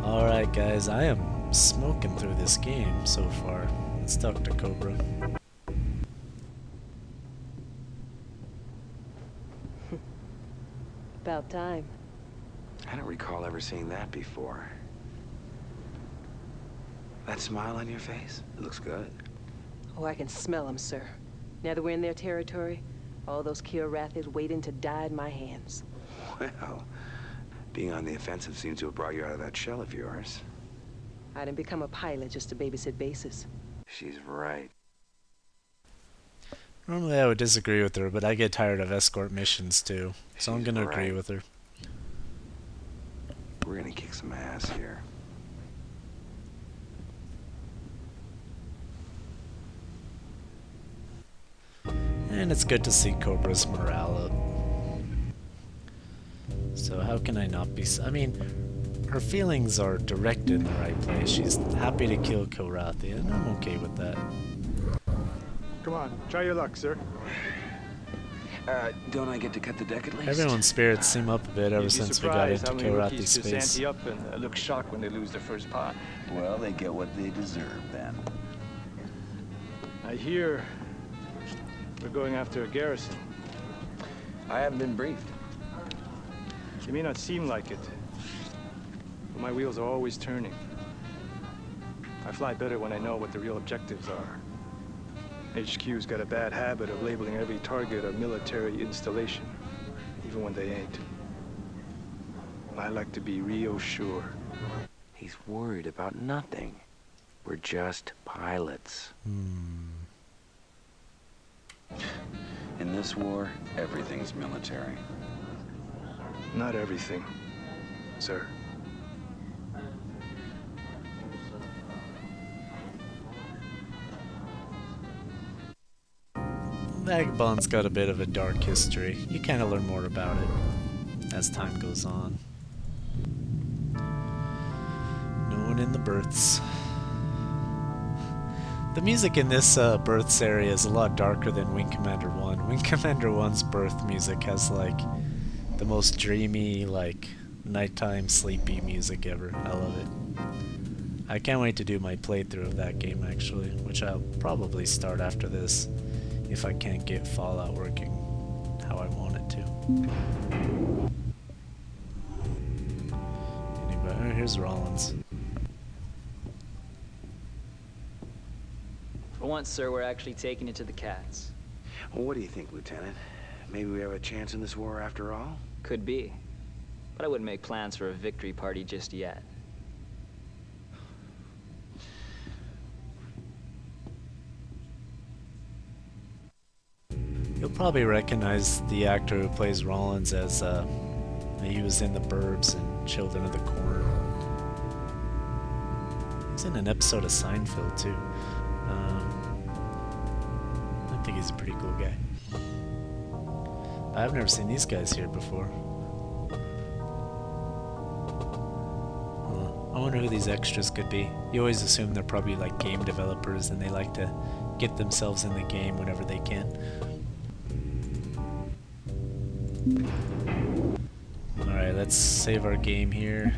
Alright guys, I am smoking through this game so far. Let's talk to Cobra. About time. I don't recall ever seeing that before. That smile on your face? It looks good. Oh, I can smell them, sir. Now that we're in their territory, all those Kilrathis waiting to die in my hands. Well, being on the offensive seems to have brought you out of that shell of yours. I didn't become a pilot just to babysit bases. She's right. Normally I would disagree with her, but I get tired of escort missions too. So I'm gonna agree with her. We're gonna kick some ass here. And it's good to see Cobra's morale up. So how can I not be I mean, her feelings are directed in the right place. She's happy to kill Kilrathi, and I'm okay with that. Come on, try your luck, sir. Don't I get to cut the deck at least? Everyone's spirits seem up a bit ever since we got into Kilrathi's just space. ante up and look shocked when they lose their first pot. Well, they get what they deserve then. I hear we're going after a garrison. I haven't been briefed. It may not seem like it, but my wheels are always turning. I fly better when I know what the real objectives are. HQ's got a bad habit of labeling every target a military installation, even when they ain't. I like to be real sure. He's worried about nothing. We're just pilots. In this war, everything's military. Not everything, sir. Vagabond's got a bit of a dark history. You kind of learn more about it as time goes on. No one in the berths. The music in this berths area is a lot darker than Wing Commander 1. Wing Commander 1's berth music has like the most dreamy, like nighttime sleepy music ever. I love it. I can't wait to do my playthrough of that game actually, which I'll probably start after this if I can't get Fallout working how I want it to. Anybody? Oh, here's Rollins. For once, sir, we're actually taking it to the cats. Well, what do you think, Lieutenant? Maybe we have a chance in this war after all? Could be. But I wouldn't make plans for a victory party just yet. You'll probably recognize the actor who plays Rollins as he was in The Burbs and Children of the Corn. He's in an episode of Seinfeld too. I think he's a pretty cool guy. I've never seen these guys here before. I wonder who these extras could be. You always assume they're probably like game developers and they like to get themselves in the game whenever they can. Alright, let's save our game here.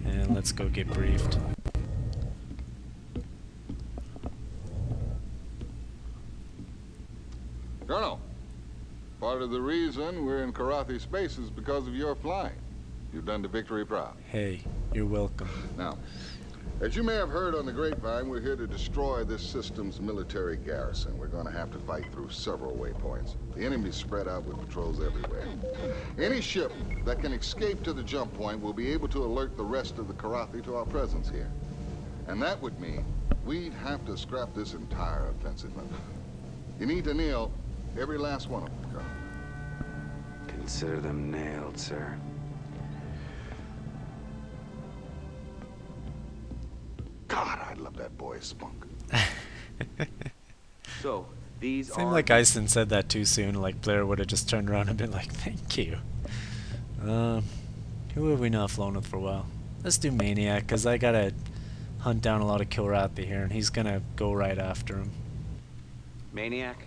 And let's go get briefed. Colonel, part of the reason we're in Kilrathi space is because of your flying. You've done the Victory proud. Hey, you're welcome. Now, as you may have heard on the grapevine, we're here to destroy this system's military garrison. We're going to have to fight through several waypoints. The enemy's spread out with patrols everywhere. Any ship that can escape to the jump point will be able to alert the rest of the Kilrathi to our presence here. And that would mean we'd have to scrap this entire offensive. You need to nail every last one of them, Colonel. Consider them nailed, sir. God, I love that boy's spunk. So, these Seemed like Eisen said that too soon, like Blair would have just turned around and been like, thank you. Who have we not flown with for a while? Let's do Maniac, because I gotta hunt down a lot of Kilrathi here, and he's gonna go right after him. Maniac?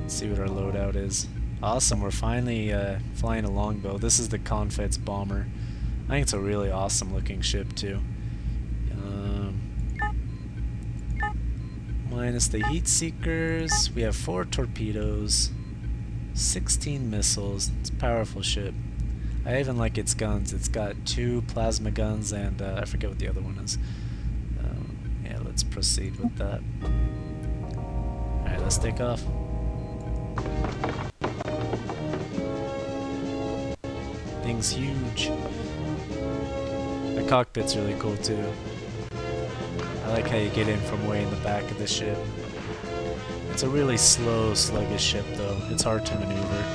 See what our loadout is. Awesome, we're finally flying a longbow. This is the Confed's bomber. I think it's a really awesome looking ship too. Minus the heat seekers, we have 4 torpedoes, 16 missiles. It's a powerful ship. I even like its guns. It's got 2 plasma guns and I forget what the other one is. Yeah, let's proceed with that. Alright, let's take off. Thing's huge. The cockpit's really cool too. I like how you get in from way in the back of the ship. It's a really slow, sluggish ship though. It's hard to maneuver.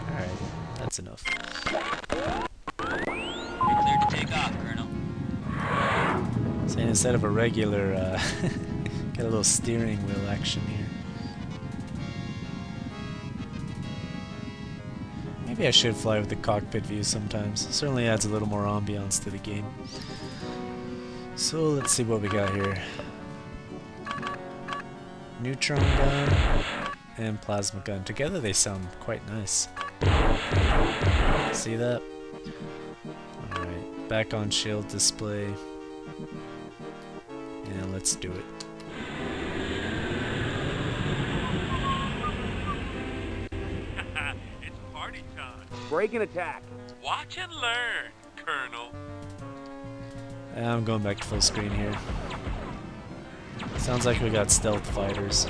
Alright, that's enough. You're cleared to take off, Colonel. So instead of a regular, get a little steering wheel action here. Maybe I should fly with the cockpit view sometimes. Certainly adds a little more ambiance to the game. So let's see what we got here. Neutron gun and plasma gun. Together they sound quite nice. See that? Alright, back on shield display. And let's do it. Break and attack. Watch and learn, Colonel. I'm going back to full screen here. Sounds like we got stealth fighters.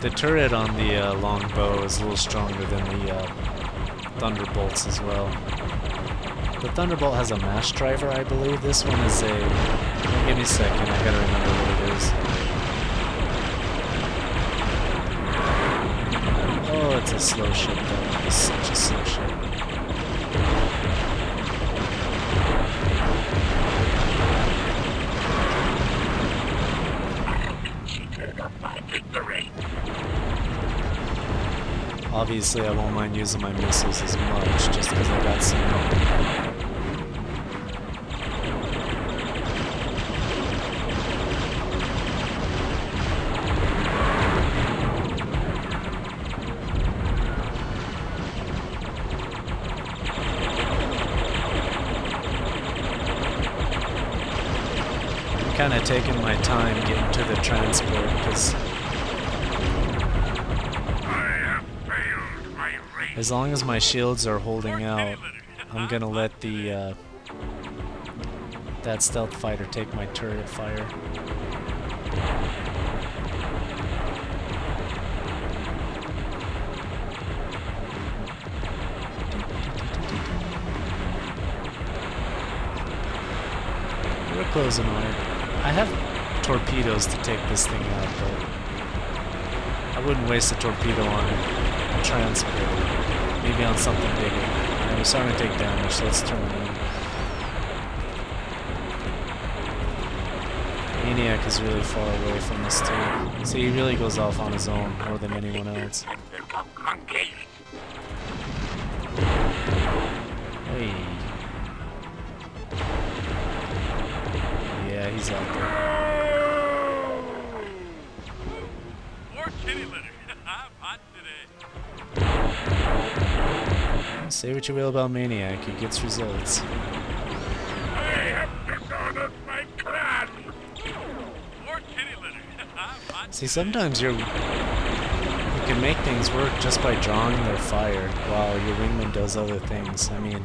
The turret on the longbow is a little stronger than the Thunderbolts as well. The Thunderbolt has a mash driver, I believe. This one is a... Give me a second, I gotta remember what it is. Oh, it's a slow ship though. It's such a slow ship. Obviously, I won't mind using my missiles as much, just because I got some. Kind of taking my time getting to the transport because as long as my shields are holding out, I'm gonna let the that stealth fighter take my turret fire. We're closing on it. I have torpedoes to take this thing out, but I wouldn't waste a torpedo on a transport. Maybe on something bigger. I'm starting to take damage, so let's turn it in. Maniac is really far away from us too. So he really goes off on his own more than anyone else. Hey. Yeah, he's out there. More kitty litter. I'm hot today. Say what you will about Maniac, he gets results. I have dishonored my clan. More kitty litter. I'm hot. See, sometimes you can make things work just by drawing their fire while your wingman does other things. I mean,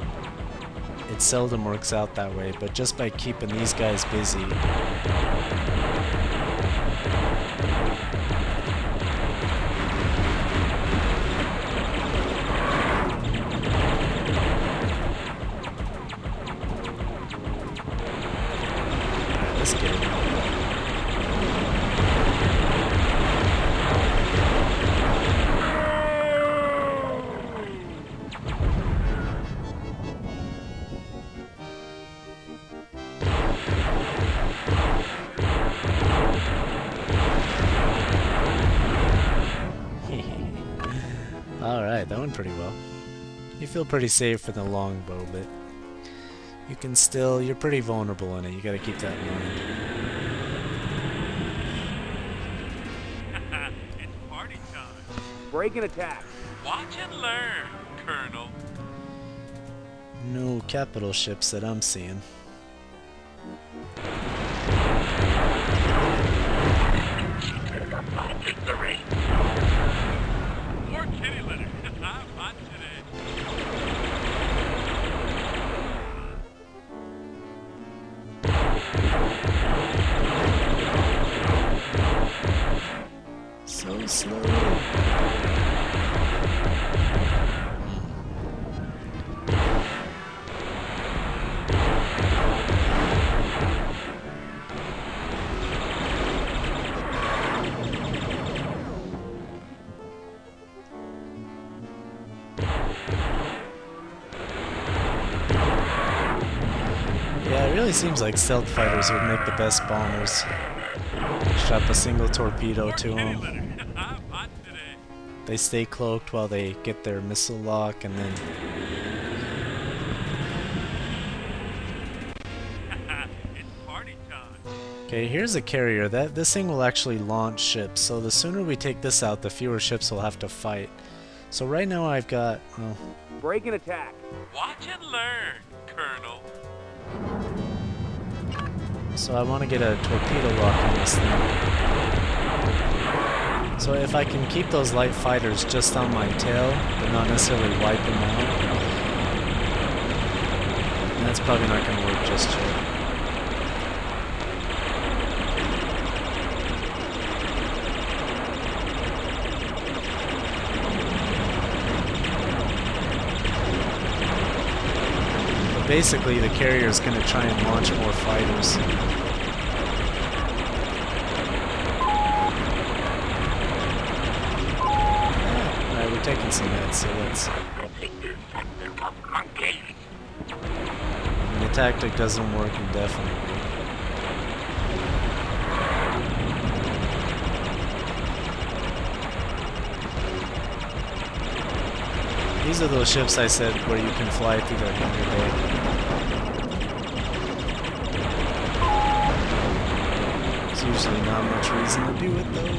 it seldom works out that way, but just by keeping these guys busy. Let's get it. Alright, that went pretty well. You feel pretty safe in the longbow, but you can still, you're pretty vulnerable in it, you gotta keep that in mind. Break and attack. Watch and learn, Colonel. No capital ships that I'm seeing. More kitty litter. I'm hot today. So slow. Yeah, it really seems like stealth fighters would make the best bombers. Strap a single torpedo to them. I'm hot today. They stay cloaked while they get their missile lock, and then It's party time. okay, here's a carrier. This thing will actually launch ships. So the sooner we take this out, the fewer ships will have to fight. So right now I've got well, Break and attack. Watch and learn, Colonel. so I want to get a torpedo lock on this thing. So if I can keep those light fighters just on my tail, but not necessarily wipe them out, and that's probably not going to work just yet. But basically, the carrier is going to try and launch more fighters. Alright, we're taking some hits, so let's... And the tactic doesn't work indefinitely. These are those ships I said where you can fly through their hangar bay. There's usually not much reason to do it though.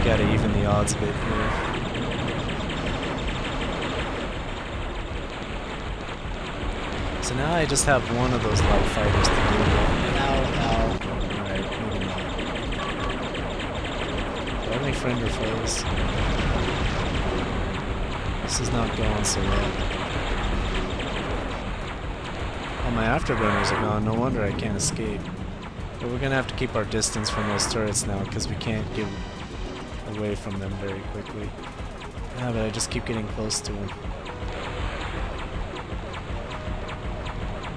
Gotta even the odds a bit here. So now I just have one of those light fighters to deal with. Ow, ow. Alright, maybe not. Do I have any friend or foes? This is not going so well. Oh, my afterburners are gone. No wonder I can't escape. But we're gonna have to keep our distance from those turrets now because we can't get away from them very quickly. Yeah, but I just keep getting close to them.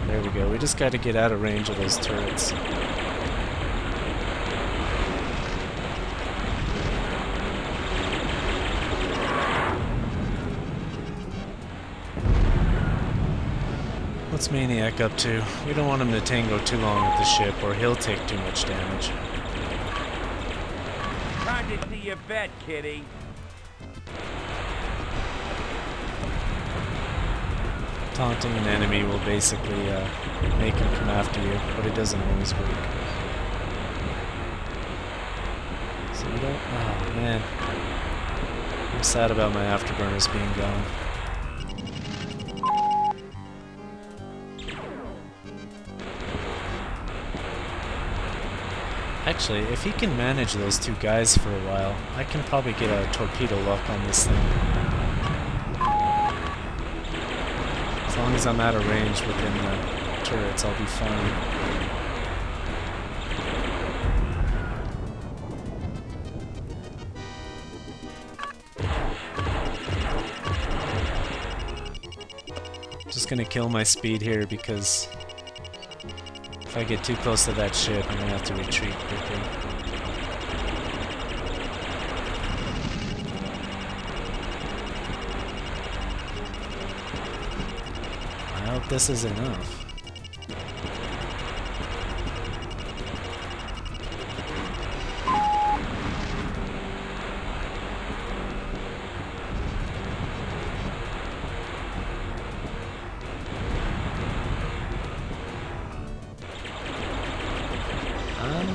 There we go. We just got to get out of range of those turrets. What's Maniac up to? We don't want him to tango too long with the ship, or he'll take too much damage. Time to see your bet, kitty. Taunting an enemy will basically make him come after you, but it doesn't always work. So we don't... Oh, man. I'm sad about my afterburners being gone. Actually, if he can manage those two guys for a while, I can probably get a torpedo lock on this thing. As long as I'm out of range within the turrets, I'll be fine. Just gonna kill my speed here because if I get too close to that ship, I'm gonna have to retreat quickly. I hope this is enough.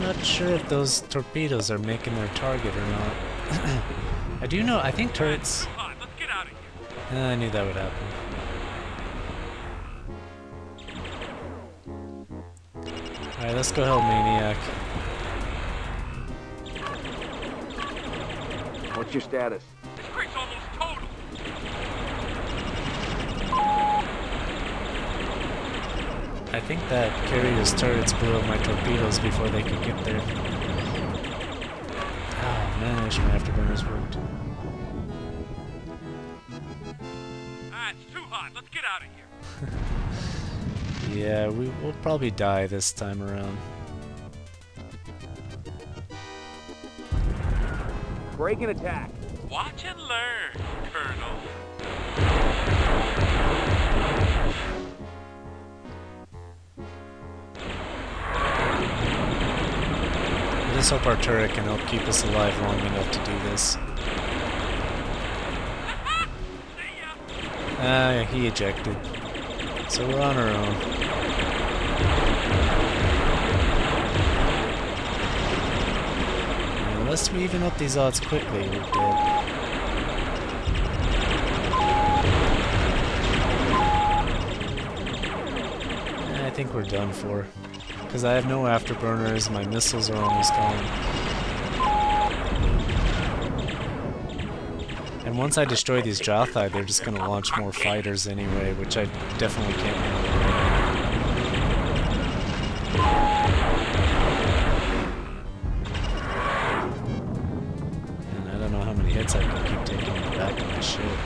I'm not sure if those torpedoes are making their target or not. I do know, I think turrets... Too hot. Let's get out of here. I knew that would happen. Alright, let's go help Maniac. What's your status? This crate's almost total. I think that carrier's turrets blew up my torpedoes before they could get there. Oh man, I wish my afterburners worked. Ah, it's too hot. Let's get out of here. Yeah, we'll probably die this time around. Break and attack. Watch and learn, Colonel. I just hope our turret can help keep us alive long enough to do this. Ah, he ejected. So we're on our own. Unless we even up these odds quickly, we're dead. I think we're done for. Because I have no afterburners, my missiles are almost gone. And once I destroy these Jothai, they're just going to launch more fighters anyway, which I definitely can't handle. And I don't know how many hits I can keep taking in the back of my ship.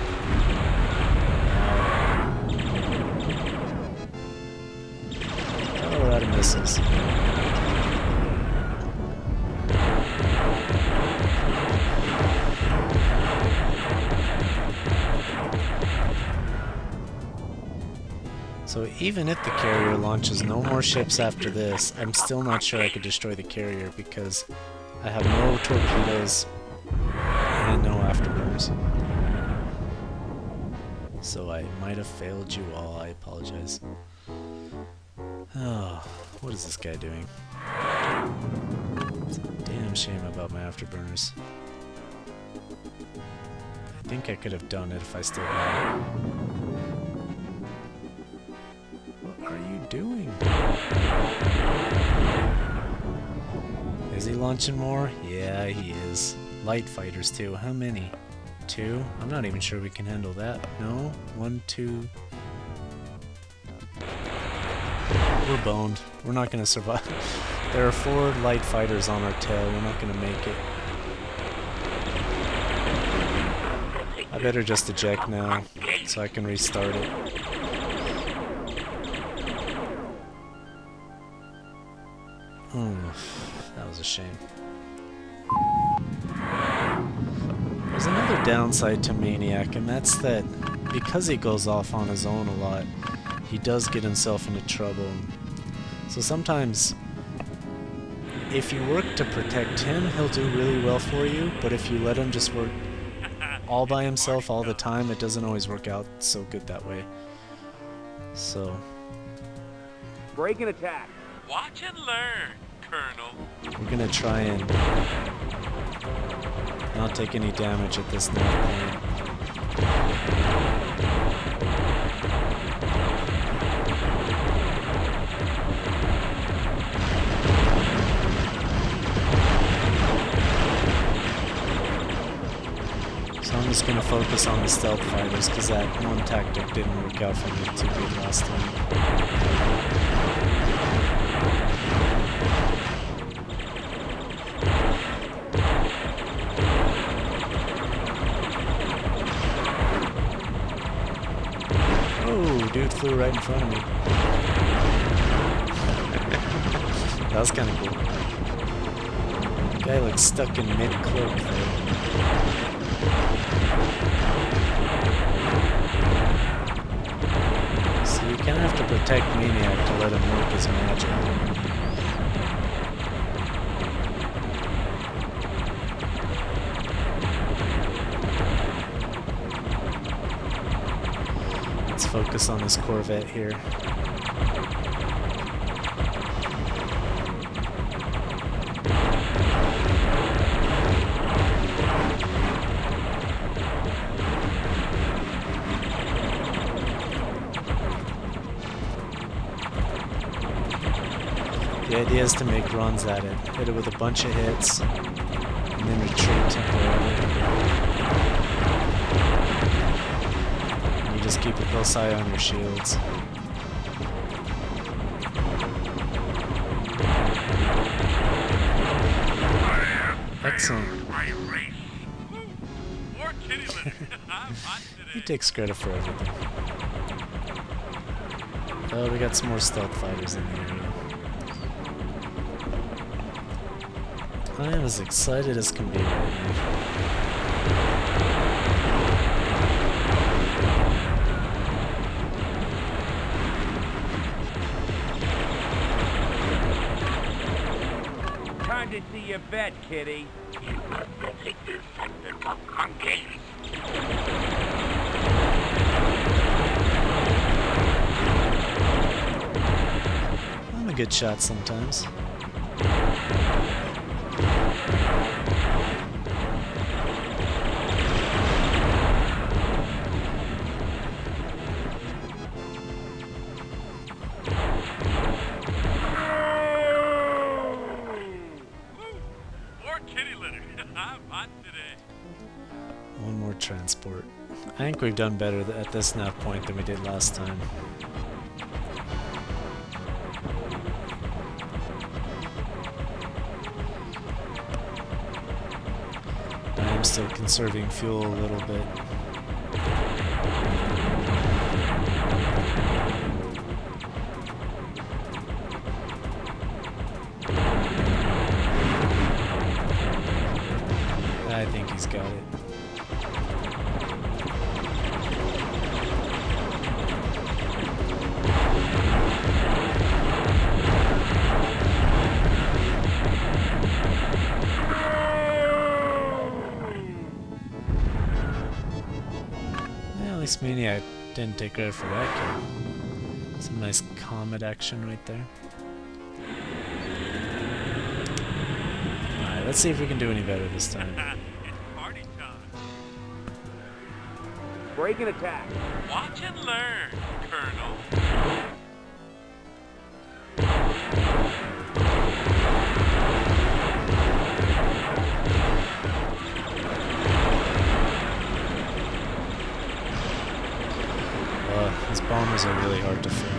Oh, we're out of missiles. So even if the carrier launches no more ships after this, I'm still not sure I could destroy the carrier because I have no torpedoes and no afterburners. So I might have failed you all, I apologize. Oh, what is this guy doing? It's a damn shame about my afterburners. I think I could have done it if I still had it. What are you doing? Is he launching more? Yeah, he is. Light fighters too. How many? 2? I'm not even sure we can handle that. No? 1, 2... We're boned. We're not gonna survive. There are 4 light fighters on our tail. We're not gonna make it. I better just eject now, so I can restart it. That was a shame. There's another downside to Maniac, and that's that because he goes off on his own a lot, he does get himself into trouble. So sometimes, if you work to protect him, he'll do really well for you, but if you let him just work all by himself all the time, it doesn't always work out so good that way. So... Break and attack. Watch and learn, Colonel. we're gonna try and not take any damage at this nav point. So I'm just gonna focus on the stealth fighters because that one tactic didn't work out for me too good last time. Oh, dude flew right in front of me. That was kind of cool. The guy like stuck in mid-cloak there. So you kind of have to protect Maniac to let him work his magic. Let's focus on this Corvette here. The idea is to make runs at it, hit it with a bunch of hits, and then retreat temporarily. And you just keep a close eye on your shields. Excellent. More kitty litter. I'm hot today. He takes credit for everything. Oh, we got some more stealth fighters in the area. I am as excited as can be right now. Time to see your vet, kitty. I'm a good shot sometimes. More kitty litter. I'm hot today. One more transport. I think we've done better at this nav point than we did last time. I am still conserving fuel a little bit. I think he's got it. At least Maniac didn't take credit for that kill. Some nice comet action right there. Alright, let's see if we can do any better this time. It's party time. Break and attack. Watch and learn, Colonel. These bombers are really hard to fly.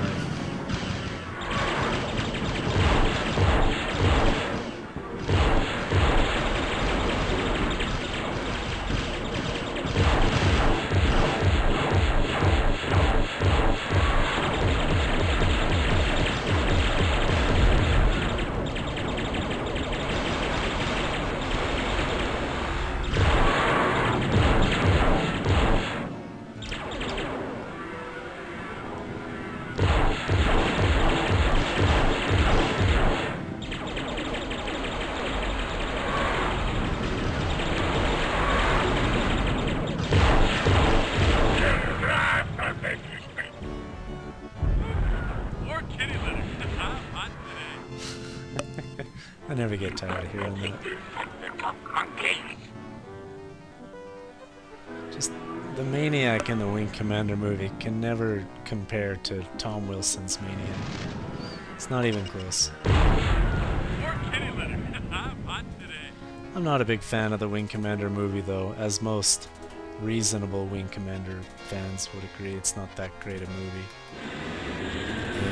More kitty litter. I'm hot today. I never get tired of hearing that. Just the Maniac in the Wing Commander movie can never compare to Tom Wilson's Maniac. It's not even close. More kitty litter. I'm hot today. I'm not a big fan of the Wing Commander movie though, as most reasonable Wing Commander fans would agree. It's not that great a movie.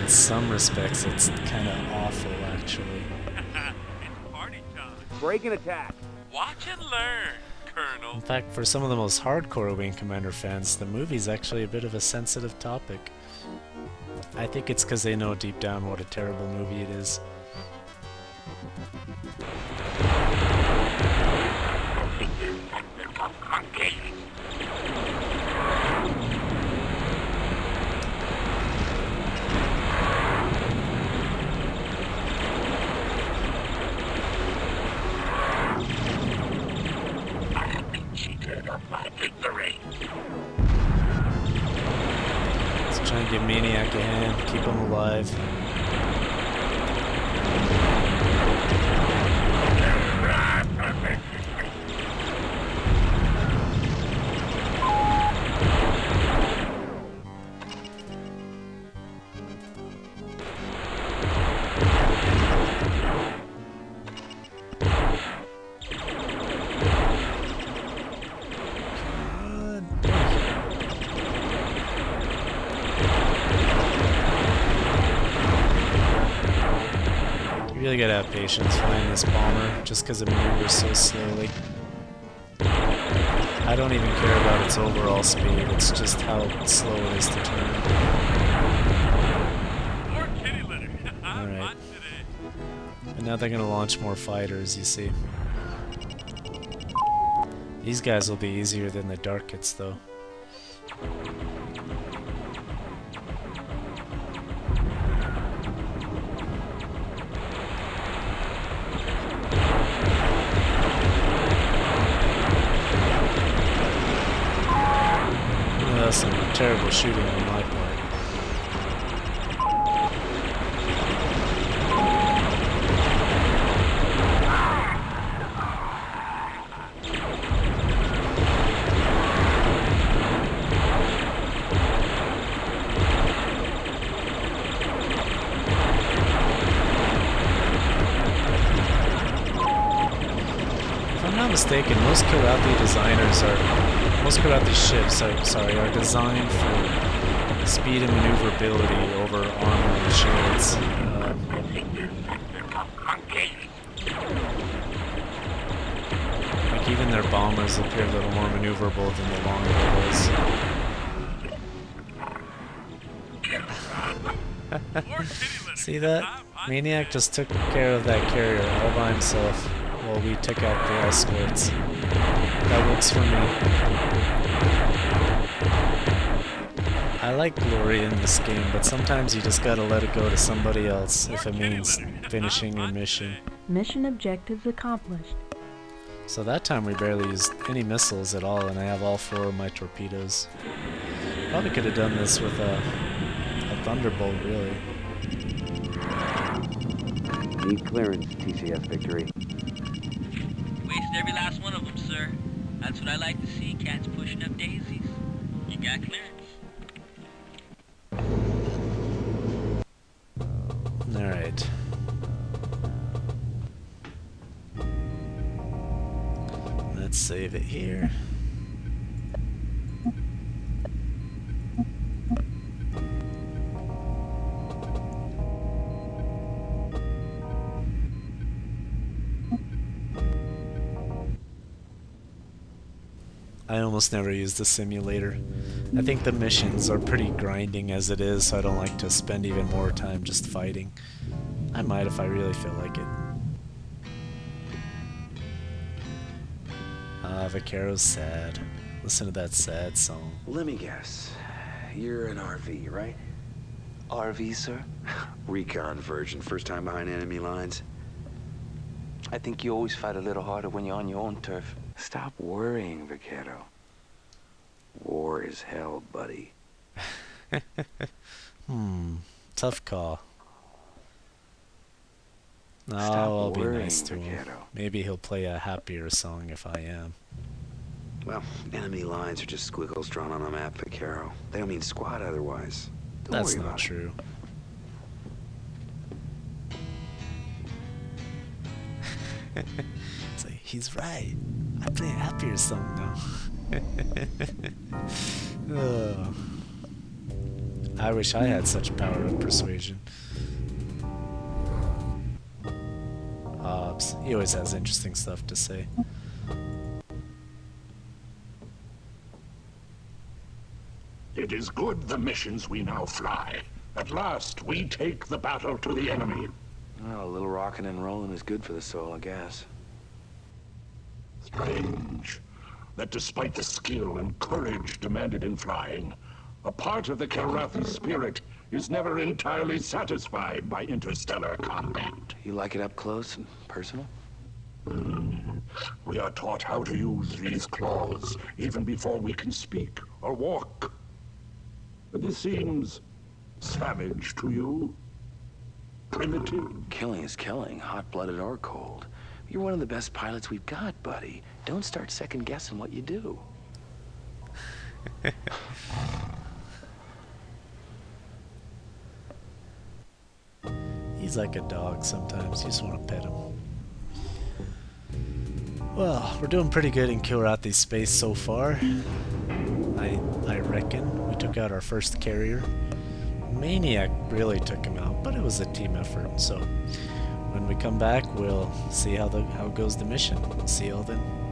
In some respects, it's kind of awful actually. It's party time. Break and attack. Watch and learn, Colonel. In fact, for some of the most hardcore Wing Commander fans, the movie's actually a bit of a sensitive topic. I think it's because they know deep down what a terrible movie it is. Let's try and give Maniac a hand, keep him alive. really gotta have patience flying this bomber, just because it maneuvers so slowly. I don't even care about its overall speed, it's just how slow it is to turn. More kitty litter. I'm Alright. hot today. And now they're gonna launch more fighters, you see. These guys will be easier than the Darkets, though. That's some terrible shooting on my part. If I'm not mistaken, most Karathi designers most Karathi ships are designed for speed and maneuverability over armor and shields. Like even their bombers appear a little more maneuverable than the long barrels. See that? Maniac just took care of that carrier all by himself while we took out the escorts. That works for me. I like glory in this game, but sometimes you just gotta let it go to somebody else if it means finishing your mission. Mission objectives accomplished. So that time we barely used any missiles at all, and I have all 4 of my torpedoes. Probably could have done this with a Thunderbolt, really. Need clearance, TCS Victory. Wasted every last one of them, sir. That's what I like to see, cats pushing up daisies. You got clearance. Alright. Let's save it here. I almost never use the simulator. I think the missions are pretty grinding as it is, so I don't like to spend even more time just fighting. I might if I really feel like it. Ah, Vaquero's sad. Listen to that sad song. Let me guess. You're an RV, right? RV, sir? Recon version. First time behind enemy lines. I think you always fight a little harder when you're on your own turf. Stop worrying, Vaquero. War is hell, buddy. Tough call. No, Stop I'll be worrying, nice to him. Vaquero. Maybe he'll play a happier song if I am. Well, enemy lines are just squiggles drawn on a map, Vaquero. They don't mean squat otherwise. Don't That's worry not about it. true. It's like, he's right. I play a happier song now. Oh. I wish I had such power of persuasion. Hobbs, he always has interesting stuff to say. It is good the missions we now fly. At last, we take the battle to the enemy. Well, a little rocking and rolling is good for the soul, I guess. Strange that despite the skill and courage demanded in flying, a part of the Kilrathi spirit is never entirely satisfied by interstellar combat. You like it up close and personal? We are taught how to use these claws even before we can speak or walk. This seems savage to you? Primitive? Killing is killing, hot-blooded or cold. You're one of the best pilots we've got, buddy. Don't start second-guessing what you do. He's like a dog sometimes. You just want to pet him. Well, we're doing pretty good in Kilrathi's space so far. I reckon. We took out our first carrier. Maniac really took him out, but it was a team effort, so when we come back, we'll see how goes the mission. See you all then.